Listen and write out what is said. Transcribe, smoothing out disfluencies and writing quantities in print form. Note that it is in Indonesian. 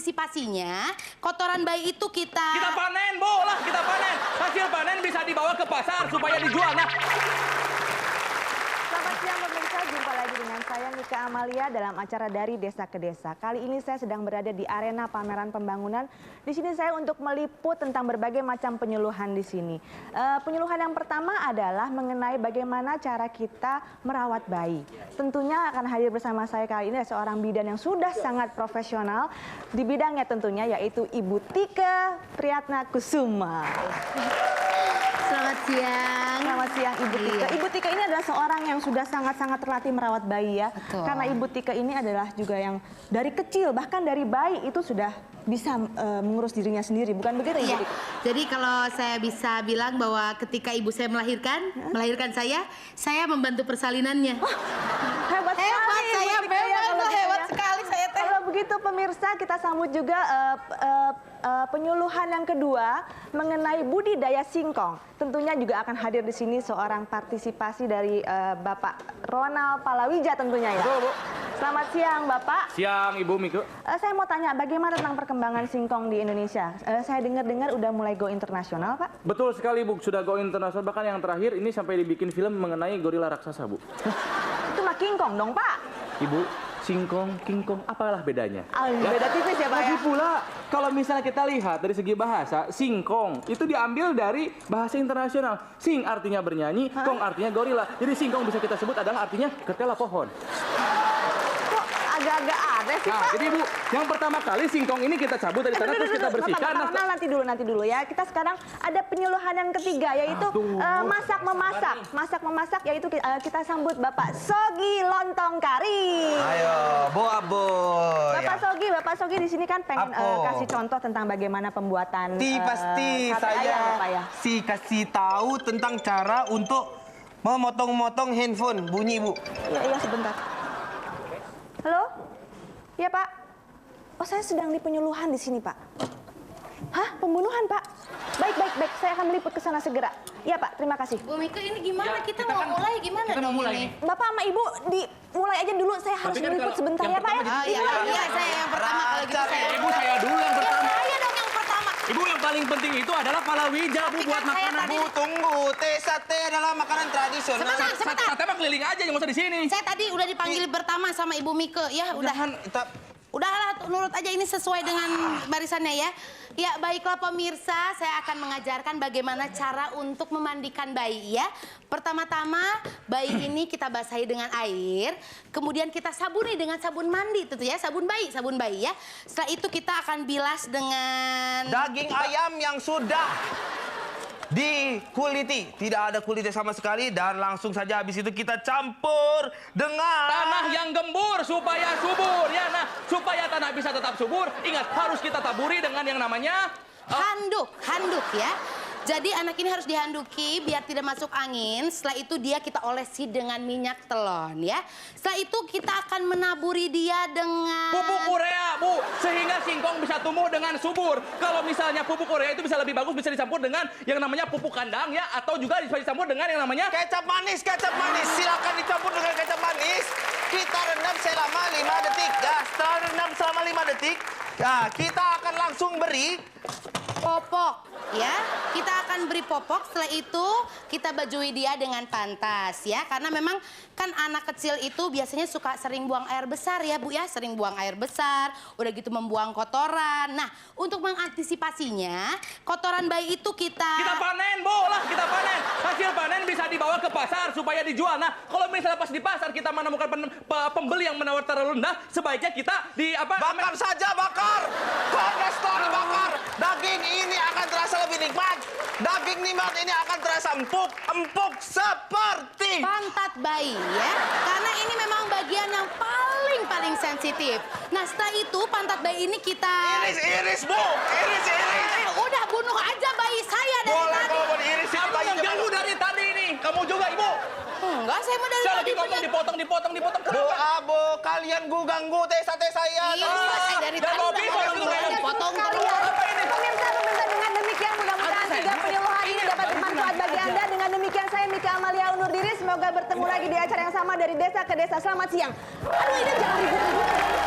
mengantisipasinya, kotoran bayi itu kita panen, Bu, lah kita panen. Hasil panen bisa dibawa ke pasar supaya dijual. Nah, Selamat siang pemirsa, jumpa lagi dengan saya Nika Amalia dalam acara Dari Desa ke Desa. Kali ini saya sedang berada di arena pameran pembangunan. Di sini saya untuk meliput tentang berbagai macam penyuluhan di sini. Penyuluhan yang pertama adalah mengenai bagaimana cara kita merawat bayi. Tentunya akan hadir bersama saya kali ini seorang bidan yang sudah sangat profesional di bidangnya tentunya, yaitu Ibu Tika Priyatna Kusuma. Selamat siang. Selamat siang Ibu Tika. Iya. Ibu Tika ini adalah seorang yang sudah sangat-sangat terlatih merawat bayi ya. Betul. Karena Ibu Tika ini adalah juga yang dari kecil, bahkan dari bayi itu sudah bisa mengurus dirinya sendiri. Bukan begitu Ibu Iya. Tika? Jadi kalau saya bisa bilang bahwa ketika ibu saya melahirkan saya membantu persalinannya. Hebat sekali, saya Ibu Tika, ya, hebat, kalau gitu hebat ya. sekali saya teh. Kalau begitu pemirsa, kita sambut juga penyuluhan yang kedua mengenai budidaya singkong. Tentunya juga akan hadir di sini seorang partisipasi dari Bapak Ronald Palawija tentunya ya. Betul, Bu. Selamat siang Bapak. siang Ibu Miko. Saya mau tanya bagaimana tentang perkembangan singkong di Indonesia? Saya dengar-dengar udah mulai go internasional Pak. Betul sekali, Bu. Sudah go internasional. Bahkan yang terakhir ini sampai dibikin film mengenai gorila raksasa, Bu. Itu mah kingkong dong Pak. Ibu, singkong, kingkong, apalah bedanya? Beda tipis ya Pak ya. Lagi pula, kalau misalnya kita lihat dari segi bahasa, singkong itu diambil dari bahasa internasional. Sing artinya bernyanyi, kong artinya gorila. Jadi singkong bisa kita sebut adalah artinya ketela pohon. Kok agak-agak aneh sih Nah, Pak? jadi Bu, yang pertama kali singkong ini kita cabut dari tanah terus kita bersihkan. Bapak, nanti dulu ya. Kita sekarang ada penyuluhan yang ketiga yaitu masak-memasak yaitu kita sambut Bapak Sogi Lontong Kari. Ayo, boy. Bapak Sogi di sini kan pengen Apa? kasih contoh tentang bagaimana pembuatan Pasti sate ayam, Bapak ya. saya kasih tahu tentang cara untuk memotong-motong handphone. Bunyi, Bu. Iya, sebentar. Halo? Iya, Pak. Oh, saya sedang di penyuluhan di sini, Pak. Hah? Pembunuhan, Pak? Baik. Saya akan meliput ke sana segera. Iya, Pak. Terima kasih. Bu Mika ini gimana? Kita mau mulai gimana dong ini? Bapak sama Ibu mulai aja dulu. Saya harus meliput sebentar ya, Pak ya. Iya, saya yang pertama kalau gitu saya. Ibu, saya dulu yang pertama. Saya dong yang pertama. Ibu, yang paling penting itu adalah palawija, Bu, buat kan saya makanan. tadi- Bu, tunggu. Sate adalah makanan tradisional. Sebentar. Sate mah keliling aja, nggak usah di sini. Saya tadi udah dipanggil pertama sama Ibu Mika. Ya, udah. Udahlah, nurut aja ini sesuai dengan barisannya ya. Ya, baiklah pemirsa, saya akan mengajarkan bagaimana cara untuk memandikan bayi ya. Pertama-tama, bayi ini kita basahi dengan air, kemudian kita sabuni dengan sabun mandi itu ya, sabun bayi ya. Setelah itu kita akan bilas dengan Daging ayam yang sudah dikuliti, tidak ada kulitnya sama sekali, dan langsung saja habis itu kita campur dengan Tanah yang gembur supaya subur ya. Nah, supaya tanah bisa tetap subur, ingat harus kita taburi dengan yang namanya handuk ya. Jadi anak ini harus dihanduki biar tidak masuk angin. Setelah itu dia kita olesi dengan minyak telon ya. Setelah itu kita akan menaburi dia dengan pupuk urea, Bu, sehingga singkong bisa tumbuh dengan subur. Kalau misalnya pupuk urea itu bisa lebih bagus, bisa dicampur dengan yang namanya pupuk kandang ya, atau juga bisa dicampur dengan yang namanya kecap manis. Silakan dicampur dengan kecap manis. Kita rendam selama 5 detik. Ya, setelah rendam selama 5 detik, ya, kita akan langsung beri popok ya. Kita akan beri popok, setelah itu kita bajui dia dengan pantas ya. Karena memang kan anak kecil itu biasanya suka sering buang air besar ya Bu ya. Sering buang air besar, udah gitu membuang kotoran. Nah, untuk mengantisipasinya, kotoran bayi itu kita panen, Bu, lah kita panen. Hasil panen bisa dibawa ke pasar supaya dijual. Nah, kalau misalnya pas di pasar kita menemukan pembeli yang menawar terlalu rendah, sebaiknya kita bakar saja, bakar. Karena setelah dibakar, daging ini akan terasa lebih nikmat. Daging nikmat ini akan terasa empuk seperti pantat bayi ya. Karena ini memang bagian yang paling sensitif. Nah, setelah itu pantat bayi ini kita iris, Bu. Iris. udah bunuh aja bayi saya dari Boleh tadi. kalau mau diiris ini Kamu bayinya, Bu. mengganggu dari tadi ini. Kamu juga, Ibu. Enggak, saya mau dari Saya tadi lagi ngomong dipotong. Bu, kalian ganggu sate saya. Iya, saya dari dan tadi Bobby udah potong ngomong, juga. dipotong terus. Pemirsa, dengan demikian mudah-mudahan 3 penyuluhan ini dapat bermanfaat bagi Anda. Dengan demikian saya Nika Amalia undur diri. Semoga bertemu lagi di acara yang sama Dari Desa ke Desa. Selamat siang. Aduh, ini jangan ribut-ribut.